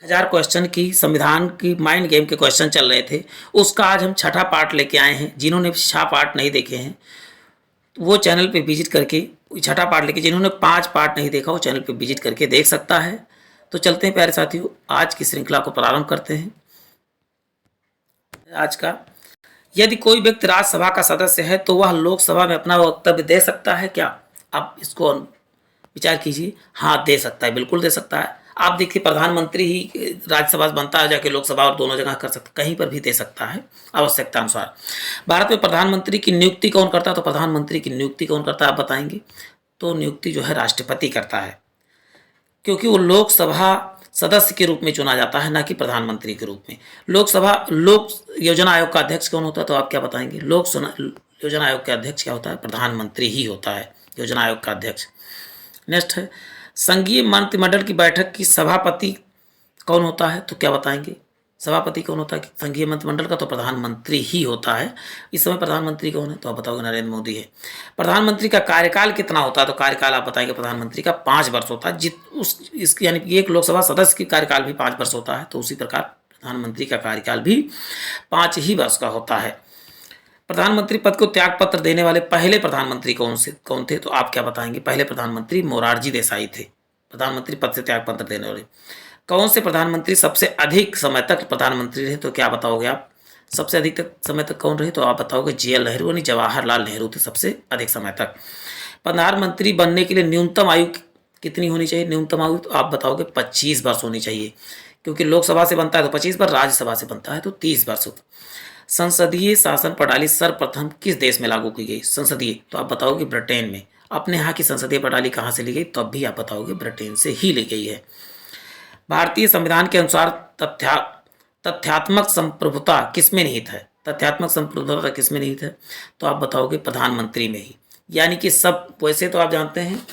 1000 question की संविधान की माइंड गेम के क्वेश्चन चल रहे थे, उसका आज हम छठा पार्ट लेके आए हैं। जिन्होंने 6 पार्ट नहीं देखे हैं वो चैनल पे विजिट करके छठा पार्ट लेके, जिन्होंने 5 पार्ट नहीं देखा वो चैनल पे विजिट करके देख सकता है। तो चलते हैं प्यारे साथियों, आज की श्रृंखला को प्रारंभ करते हैं। आज का, यदि कोई व्यक्ति राज्यसभा का सदस्य है तो वह लोकसभा में अपना वक्तव्य दे सकता है क्या? आप इसको विचार कीजिए। हाँ, दे सकता है, बिल्कुल दे सकता है। आप देखिए, प्रधानमंत्री ही राज्यसभा से बनता है, जाके लोकसभा और दोनों जगह कर सकता, कहीं पर भी दे सकता है आवश्यकता अनुसार। भारत में प्रधानमंत्री की नियुक्ति कौन करता है? तो प्रधानमंत्री की नियुक्ति कौन करता है आप बताएंगे? तो नियुक्ति जो है राष्ट्रपति करता है, क्योंकि वो लोकसभा सदस्य के रूप में चुना जाता है, ना कि प्रधानमंत्री के रूप में। लोक योजना आयोग का अध्यक्ष कौन होता है? तो आप क्या बताएंगे? योजना आयोग का अध्यक्ष क्या होता है? प्रधानमंत्री ही होता है योजना आयोग का अध्यक्ष। नेक्स्ट है, संघीय मंत्रिमंडल की बैठक की सभापति कौन होता है? तो क्या बताएंगे? सभापति कौन होता है संघीय मंत्रिमंडल का? तो प्रधानमंत्री ही होता है। इस समय प्रधानमंत्री कौन है? तो आप बताओगे नरेंद्र मोदी है। प्रधानमंत्री का कार्यकाल कितना होता है? तो कार्यकाल आप बताएंगे प्रधानमंत्री का 5 वर्ष होता है। यानी कि एक लोकसभा सदस्य की कार्यकाल भी 5 वर्ष होता है, तो उसी प्रकार प्रधानमंत्री का कार्यकाल भी 5 ही वर्ष का होता है। प्रधानमंत्री पद को त्याग पत्र देने वाले पहले प्रधानमंत्री कौन थे? तो आप क्या बताएंगे? पहले प्रधानमंत्री मोरारजी देसाई थे, प्रधानमंत्री पद से त्याग पत्र देने वाले। कौन से प्रधानमंत्री सबसे अधिक समय तक प्रधानमंत्री रहे? तो क्या बताओगे आप? सबसे अधिक समय तक कौन रहे? तो आप बताओगे JL नेहरू, यानी जवाहरलाल नेहरू थे सबसे अधिक समय तक। प्रधानमंत्री बनने के लिए न्यूनतम आयु कितनी होनी चाहिए? न्यूनतम आयु तो आप बताओगे 25 वर्ष होनी चाहिए, क्योंकि लोकसभा से बनता है तो 25 वर्ष, राज्यसभा से बनता है तो 30 वर्ष होता। संसदीय शासन प्रणाली सर्वप्रथम किस देश में लागू की गई? संसदीय तो आप बताओगे ब्रिटेन में। अपने यहाँ की संसदीय प्रणाली कहाँ से ली गई? तब भी आप बताओगे ब्रिटेन से ही ली गई है। भारतीय संविधान के अनुसार तथ्यात्मक संप्रभुता किसमें निहित है? तथ्यात्मक संप्रभुता किसमें निहित है? तो आप बताओगे प्रधानमंत्री में ही। यानी कि सब, वैसे तो आप जानते हैं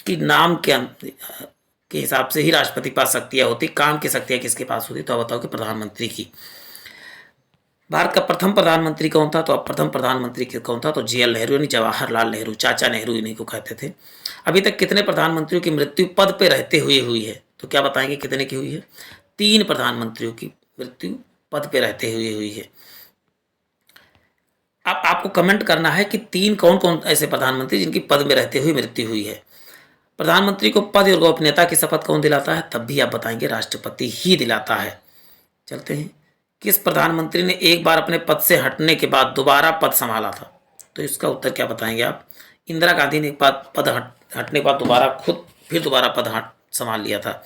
कि नाम के हिसाब से ही राष्ट्रपति के पास शक्तियाँ होती, काम की शक्तियाँ किसके पास होती? तो आप बताओगे प्रधानमंत्री की। भारत का प्रथम प्रधानमंत्री कौन था? तो अब प्रथम प्रधानमंत्री कौन था? तो JL नेहरू, यानी जवाहरलाल नेहरू, चाचा नेहरू इन्हीं को कहते थे। अभी तक कितने प्रधानमंत्रियों की मृत्यु पद पे रहते हुए हुई है? तो क्या बताएंगे कितने की हुई है? 3 प्रधानमंत्रियों की मृत्यु पद पे रहते हुए हुई है। अब आपको कमेंट करना है कि 3 कौन कौन ऐसे प्रधानमंत्री जिनकी पद में रहते हुए मृत्यु हुई है। प्रधानमंत्री को पद और गोपनीयता की शपथ कौन दिलाता है? तब भी आप बताएंगे राष्ट्रपति ही दिलाता है। चलते हैं, किस प्रधानमंत्री ने एक बार अपने पद से हटने के बाद दोबारा पद संभाला था? तो इसका उत्तर क्या बताएंगे आप? इंदिरा गांधी ने पद हटने के बाद दोबारा पद संभाल लिया था।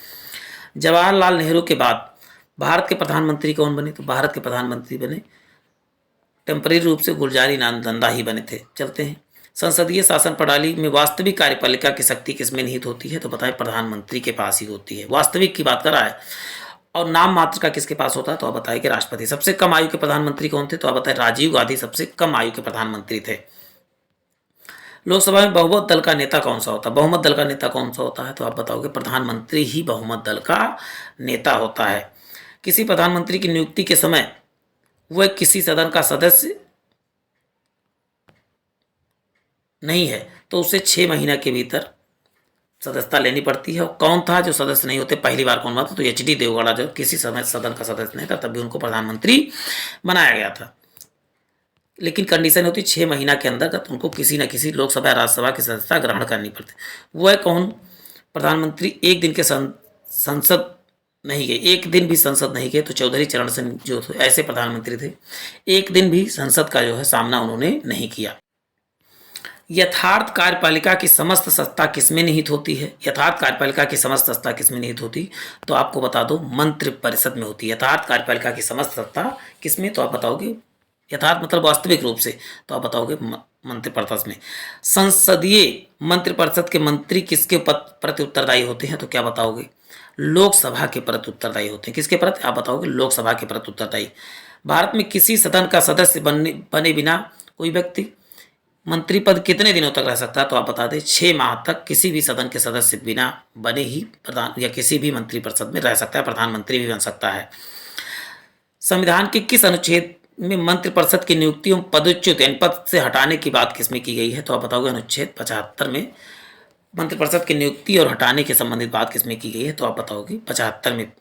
जवाहरलाल नेहरू के बाद भारत के प्रधानमंत्री कौन बने? तो भारत के प्रधानमंत्री बने टेम्परेरी रूप से गुलजारी नंदा ही बने थे। चलते हैं, संसदीय शासन प्रणाली में वास्तविक कार्यपालिका की शक्ति किसमें निहित होती है? तो बताएं प्रधानमंत्री के पास ही होती है। वास्तविक की बात कर रहा है। और नाम मात्र का किसके पास होता है? तो आप बताइए कि राष्ट्रपति। सबसे कम आयु के प्रधानमंत्री कौन थे? तो आप बताएं राजीव गांधी सबसे कम आयु के प्रधानमंत्री थे। लोकसभा में बहुमत दल का नेता कौन सा होता है? बहुमत दल का नेता कौन सा होता है? तो आप बताओगे प्रधानमंत्री ही बहुमत दल का नेता होता है। किसी प्रधानमंत्री की नियुक्ति के समय वह किसी सदन का सदस्य नहीं है तो उसे 6 महीने के भीतर सदस्यता लेनी पड़ती है। और कौन था जो सदस्य नहीं होते? पहली बार कौन बना था? तो HD देवगौड़ा, जो किसी समय सदन का सदस्य नहीं था तब भी उनको प्रधानमंत्री बनाया गया था। लेकिन कंडीशन होती 6 महीना के अंदर तो उनको किसी न किसी लोकसभा या राज्यसभा की सदस्यता ग्रहण करनी पड़ती। वह कौन प्रधानमंत्री एक दिन के संसद नहीं गए, एक दिन भी संसद नहीं गए? तो चौधरी चरण सिंह जो ऐसे प्रधानमंत्री थे, एक दिन भी संसद का जो है सामना उन्होंने नहीं किया। यथार्थ कार्यपालिका की समस्त सत्ता किसमें निहित होती है? यथार्थ कार्यपालिका की समस्त सत्ता किसमें निहित होती? तो आपको बता दो मंत्रिपरिषद में होती है। यथार्थ कार्यपालिका की समस्त सत्ता किसमें? तो आप बताओगे यथार्थ मतलब वास्तविक रूप से, तो आप बताओगे मंत्रिपरिषद में। संसदीय मंत्रिपरिषद के मंत्री किसके प्रति उत्तरदायी होते हैं? तो क्या बताओगे? लोकसभा के प्रति उत्तरदायी होते हैं। किसके प्रति? आप बताओगे लोकसभा के प्रति उत्तरदायी। भारत में किसी सदन का सदस्य बने बिना कोई व्यक्ति मंत्री पद कितने दिनों तक रह सकता है? तो आप बता दें 6 माह तक किसी भी सदन के सदस्य बिना बने ही प्रधान या किसी भी मंत्रिपरिषद में रह सकता है, प्रधानमंत्री भी बन सकता है। संविधान के किस अनुच्छेद में मंत्रिपरिषद की नियुक्ति एवं पदच्युत यानी पद से हटाने की बात किसमें की गई है? तो आप बताओगे अनुच्छेद 75 में मंत्रिपरिषद की नियुक्ति और हटाने के संबंधित बात किसमें की गई है? तो आप बताओगे 75 में।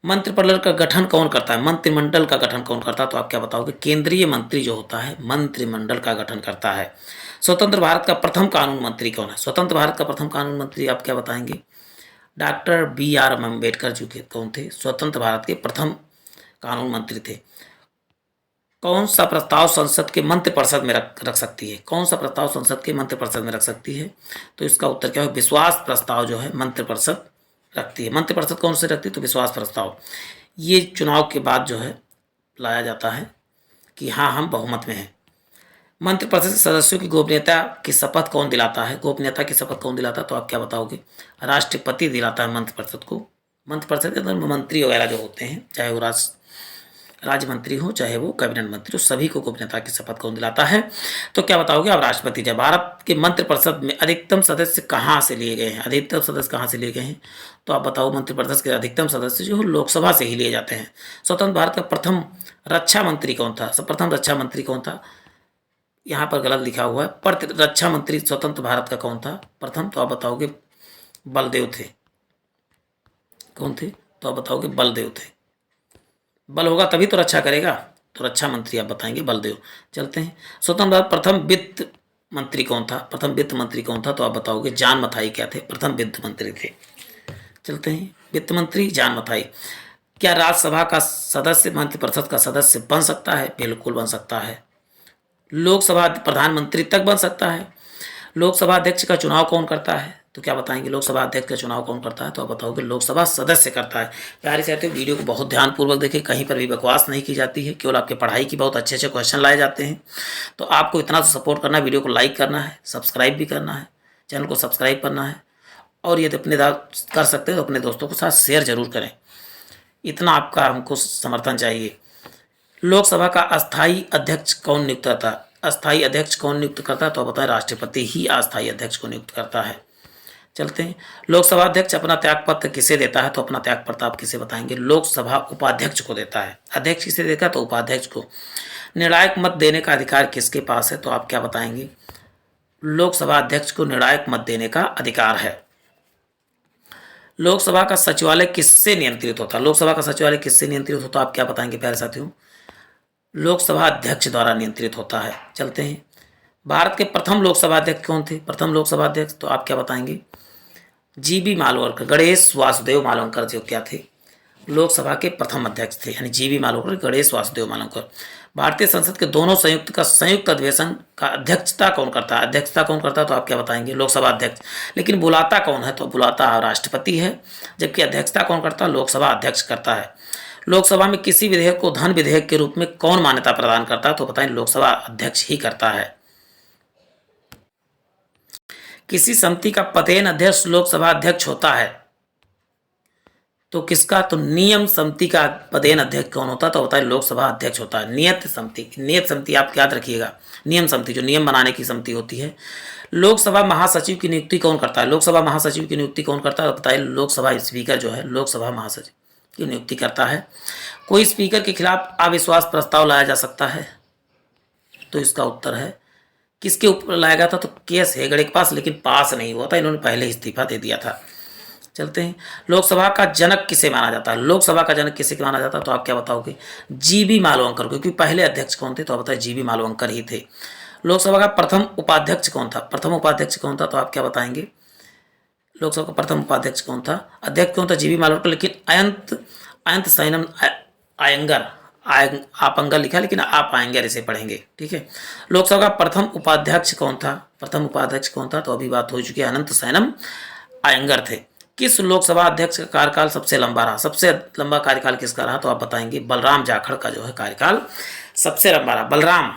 मंत्रिमंडल का गठन कौन करता है? मंत्रिमंडल का गठन कौन करता है? तो आप क्या बताओगे? केंद्रीय मंत्री जो होता है मंत्रिमंडल का गठन करता है। स्वतंत्र भारत का प्रथम कानून मंत्री कौन है? स्वतंत्र भारत का प्रथम कानून मंत्री आप क्या बताएंगे? डॉक्टर BR अम्बेडकर जी के कौन थे? स्वतंत्र भारत के प्रथम कानून मंत्री थे। कौन सा प्रस्ताव संसद के मंत्रिपरिषद में रख सकती है? कौन सा प्रस्ताव संसद के मंत्रिपरिषद में रख सकती है? तो इसका उत्तर क्या है? विश्वास प्रस्ताव जो है मंत्रिपरिषद रखती है। मंत्रिपरिषद कौन से रखती है? तो विश्वास प्रस्ताव। ये चुनाव के बाद जो है लाया जाता है कि हाँ हम बहुमत में हैं। मंत्रिपरिषद सदस्यों की गोपनीयता की शपथ कौन दिलाता है? गोपनीयता की शपथ कौन दिलाता है? तो आप क्या बताओगे? राष्ट्रपति दिलाता है मंत्रिपरिषद को। मंत्रिपरिषद के अंदर मंत्री वगैरह जो होते हैं, चाहे वो राज्य मंत्री हो चाहे वो कैबिनेट मंत्री हो, सभी को गोपनीयता की शपथ कौन दिलाता है? तो क्या बताओगे आप? राष्ट्रपति। जब भारत के मंत्रिपरिषद में अधिकतम सदस्य कहाँ से लिए गए हैं? अधिकतम सदस्य कहाँ से लिए गए हैं? तो आप बताओ। मंत्रिपरिषद के अधिकतम सदस्य जो लोकसभा से ही लिए जाते हैं। स्वतंत्र भारत का प्रथम रक्षा मंत्री कौन था? प्रथम रक्षा मंत्री कौन था? यहाँ पर गलत लिखा हुआ है। रक्षा मंत्री स्वतंत्र भारत का कौन था प्रथम? तो आप बताओगे बलदेव थे। कौन थे? तो आप बताओगे बलदेव थे। बल होगा तभी तो रक्षा करेगा, तो रक्षा मंत्री आप बताएंगे बलदेव। चलते हैं। स्वतंत्र भारत प्रथम वित्त मंत्री कौन था? प्रथम वित्त मंत्री कौन था? तो आप बताओगे जॉन मथाई क्या थे? प्रथम वित्त मंत्री थे। चलते हैं। वित्त मंत्री जॉन मथाई। क्या राज्यसभा का सदस्य मंत्रिपरिषद का सदस्य बन सकता है? बिल्कुल बन सकता है। लोकसभा प्रधानमंत्री तक बन सकता है। लोकसभा अध्यक्ष का चुनाव कौन करता है? तो क्या बताएंगे? लोकसभा अध्यक्ष का चुनाव कौन करता है? तो आप बताओगे लोकसभा सदस्य करता है। प्यारे साथियों, वीडियो को बहुत ध्यानपूर्वक देखें, कहीं पर भी बकवास नहीं की जाती है, केवल आपके पढ़ाई की बहुत अच्छे अच्छे क्वेश्चन लाए जाते हैं। तो आपको इतना तो सपोर्ट करना है, वीडियो को लाइक करना है, सब्सक्राइब भी करना है, चैनल को सब्सक्राइब करना है, और यदि अपने कर सकते हैं तो अपने दोस्तों के साथ शेयर जरूर करें। इतना आपका हमको समर्थन चाहिए। लोकसभा का अस्थायी अध्यक्ष कौन नियुक्त करता है? अस्थायी अध्यक्ष कौन नियुक्त करता है? तो बताएं राष्ट्रपति ही अस्थायी अध्यक्ष को नियुक्त करता है। चलते हैं। लोकसभा अध्यक्ष अपना त्यागपत्र किसे देता है? तो अपना त्यागपत्र आप किसे बताएंगे? लोकसभा उपाध्यक्ष को देता है। अध्यक्ष किसे देता है? तो उपाध्यक्ष को। निर्णायक मत देने का अधिकार किसके पास है? तो आप क्या बताएंगे? लोकसभा अध्यक्ष को निर्णायक मत देने का अधिकार है। लोकसभा का सचिवालय किससे नियंत्रित होता है? लोकसभा का सचिवालय किससे नियंत्रित होता है? आप क्या बताएंगे प्यारे साथियों? लोकसभा अध्यक्ष द्वारा नियंत्रित होता है। चलते हैं। भारत के प्रथम लोकसभा अध्यक्ष कौन थे? प्रथम लोकसभा अध्यक्ष तो आप क्या बताएंगे? GV मालवणकर, गणेश वासुदेव मालवणकर जो क्या थे? लोकसभा के प्रथम अध्यक्ष थे, यानी GV मालवणकर, गणेश वासुदेव मालवणकर। भारतीय संसद के दोनों संयुक्त अधिवेशन का अध्यक्षता कौन करता है? अध्यक्षता कौन करता है? तो आप क्या बताएंगे? लोकसभा अध्यक्ष। लेकिन बुलाता कौन है? तो बुलाता राष्ट्रपति है, जबकि अध्यक्षता कौन करता है? लोकसभा अध्यक्ष करता है। लोकसभा में किसी विधेयक को धन विधेयक के रूप में कौन मान्यता प्रदान करता है? तो बताएं लोकसभा अध्यक्ष ही करता है। किसी समिति का पदेन अध्यक्ष लोकसभा अध्यक्ष होता है, तो किसका? तो नियम समिति का पदेन अध्यक्ष कौन होता है? तो बताएं लोकसभा अध्यक्ष होता है। नियत समिति आप याद रखिएगा। नियम समिति जो नियम बनाने की समिति होती है। लोकसभा महासचिव की नियुक्ति कौन करता है? लोकसभा महासचिव की नियुक्ति कौन करता है? बताइए। लोकसभा स्पीकर जो है लोकसभा महासचिव की नियुक्ति करता है। कोई स्पीकर के खिलाफ अविश्वास प्रस्ताव लाया जा सकता है? तो इसका उत्तर है किसके ऊपर लाया गया था? तो KS हेगड़े के पास, लेकिन पास नहीं हुआ था, इन्होंने पहले इस्तीफा दे दिया था। चलते हैं। लोकसभा का जनक किसे माना जाता है? लोकसभा का जनक किसे माना जाता है? तो आप क्या बताओगे? GV मालवणकर, क्योंकि पहले अध्यक्ष कौन थे? तो आप बताइए GV मालवणकर ही थे। लोकसभा का प्रथम उपाध्यक्ष कौन था? प्रथम उपाध्यक्ष कौन था? तो आप क्या बताएंगे? लोकसभा का प्रथम उपाध्यक्ष कौन था? अध्यक्ष कौन था? GV मालवणकर, लेकिन अयंत सैनम अयंगर, आप अंगर लिखा लेकिन आप आएंगे इसे पढ़ेंगे, ठीक है। लोकसभा का प्रथम उपाध्यक्ष कौन था? प्रथम उपाध्यक्ष कौन था? तो अभी बात हो चुकी है, अनंत सैनम अयंगर थे। किस लोकसभा अध्यक्ष का कार्यकाल सबसे लंबा रहा? सबसे लंबा कार्यकाल किसका रहा? तो आप बताएंगे बलराम जाखड़ का जो है कार्यकाल सबसे लंबा रहा। बलराम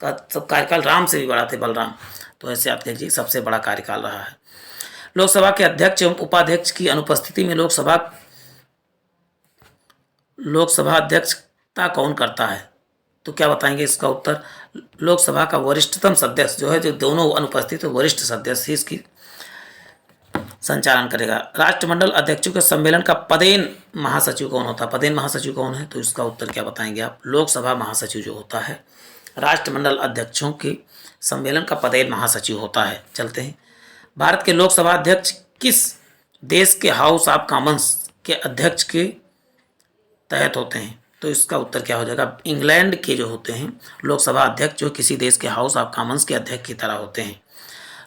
का कार्यकाल राम से भी बड़ा थे बलराम, तो ऐसे आप लीजिए सबसे बड़ा कार्यकाल रहा है। लोकसभा के अध्यक्ष एवं उपाध्यक्ष की अनुपस्थिति में लोकसभा अध्यक्षता कौन करता है? तो क्या बताएंगे इसका उत्तर? लोकसभा का वरिष्ठतम सदस्य जो है, जो दोनों अनुपस्थित है, वरिष्ठ सदस्य ही इसकी संचालन करेगा। राष्ट्रमंडल अध्यक्षों के सम्मेलन का पदेन महासचिव कौन होता है? पदेन महासचिव कौन है? तो इसका उत्तर क्या बताएंगे आप? लोकसभा महासचिव जो होता है, राष्ट्रमंडल अध्यक्षों के सम्मेलन का पदेन महासचिव होता है। चलते हैं। भारत के लोकसभा अध्यक्ष किस देश के हाउस ऑफ कॉमन्स के अध्यक्ष के तहत होते हैं? तो इसका उत्तर क्या हो जाएगा? इंग्लैंड के जो होते हैं लोकसभा अध्यक्ष जो किसी देश के हाउस ऑफ कॉमन्स के अध्यक्ष की तरह होते हैं।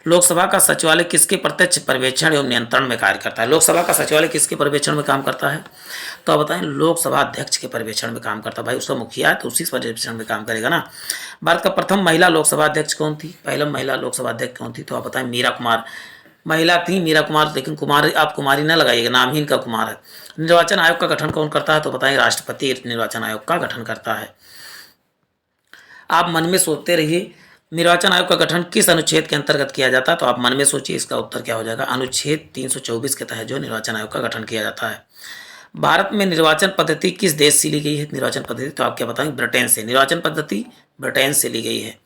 लोकसभा का सचिवालय किसके प्रत्यक्ष पर्यवेक्षण एवं नियंत्रण में कार्य करता है? लोकसभा का सचिवालय किसके पर्यवेक्षण में काम करता है? तो आप बताएं, लोकसभा अध्यक्ष के पर्यवेक्षण में काम करता है। भाई उसका मुखिया है तो उसी पर्यवेक्षण में काम करेगा ना। भारत का प्रथम महिला लोकसभा अध्यक्ष कौन थी? पहला महिला लोकसभा अध्यक्ष कौन थी? तो आप बताएं, मीरा कुमार महिला थी, मीरा कुमार। लेकिन कुमार आप कुमारी ना लगाइएगा, नाम ही इनका कुमार है। निर्वाचन आयोग का गठन कौन करता है? तो बताएं, राष्ट्रपति निर्वाचन आयोग का गठन करता है। आप मन में सोचते रहिए, निर्वाचन आयोग का गठन किस अनुच्छेद के अंतर्गत किया जाता है? तो आप मन में सोचिए, इसका उत्तर क्या हो जाएगा? अनुच्छेद 324 के तहत जो निर्वाचन आयोग का गठन किया जाता है। भारत में निर्वाचन पद्धति किस देश से ली गई है? निर्वाचन पद्धति तो आप क्या बताएंगे? ब्रिटेन से। निर्वाचन पद्धति ब्रिटेन से ली गई है।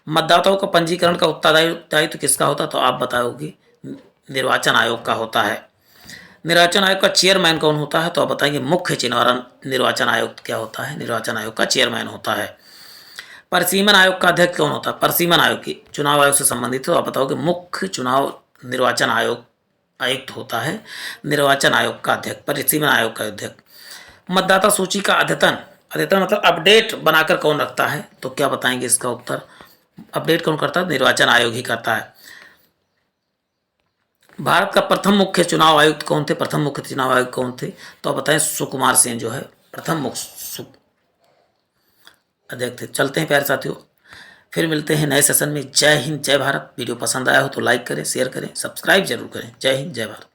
मतदाताओं का पंजीकरण का उत्तरदायित्व किसका होता है? तो आप बताओगे, निर्वाचन आयोग का होता है। निर्वाचन आयोग का चेयरमैन कौन होता है? तो आप बताएंगे, मुख्य चुनाव निर्वाचन आयोग क्या होता है? निर्वाचन आयोग का चेयरमैन होता है। परिसीमन आयोग का अध्यक्ष कौन होता है? परिसीमन आयोग की चुनाव आयोग से संबंधित तो आप बताओगे, मुख्य चुनाव निर्वाचन आयोग आयुक्त होता है निर्वाचन आयोग का अध्यक्ष, परिसीमन आयोग का अध्यक्ष। मतदाता सूची का अद्यतन अद्यतन मतलब अपडेट बनाकर कौन रखता है? तो क्या बताएंगे इसका उत्तर? अपडेट कौन करता है? निर्वाचन आयोग ही करता है। भारत का प्रथम मुख्य चुनाव आयुक्त कौन थे? प्रथम मुख्य चुनाव आयुक्त कौन थे? तो आप बताएं, सुकुमार सेन जो है प्रथम मुख्य अध्यक्ष थे। चलते हैं प्यारे साथियों, फिर मिलते हैं नए सेशन में। जय हिंद, जय भारत। वीडियो पसंद आया हो तो लाइक करें, शेयर करें, सब्सक्राइब जरूर करें। जय हिंद, जय भारत।